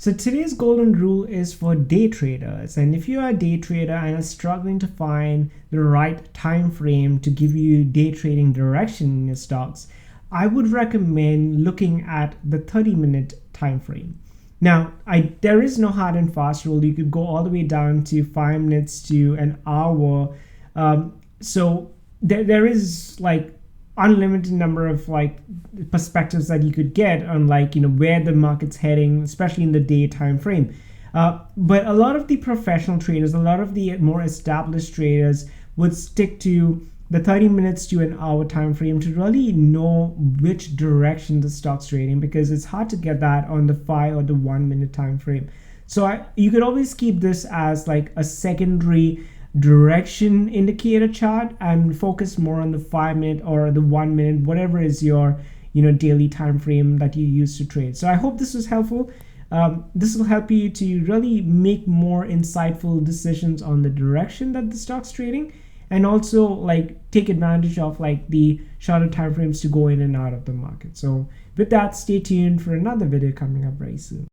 So today's golden rule is for day traders, and if you are a day trader and are struggling to find the right time frame to give you day trading direction in your stocks, I would recommend looking at the 30-minute time frame. Now, there is no hard and fast rule. You could go all the way down to 5 minutes to an hour. So there is like unlimited number of like perspectives that you could get on like where the market's heading, especially in the day time frame. But a lot of the professional traders, a lot of the more established traders would stick to the 30 minutes to an hour time frame to really know which direction the stock's trading, because it's hard to get that on the 5 or the 1 minute time frame. So you could always keep this as like a secondary direction indicator chart and focus more on the 5 minute or the 1 minute, whatever is your daily time frame that you use to trade. So I hope this was helpful. This will help you to really make more insightful decisions on the direction that the stock's trading, and also like take advantage of like the shorter time frames to go in and out of the market. So with that, stay tuned for another video coming up very soon.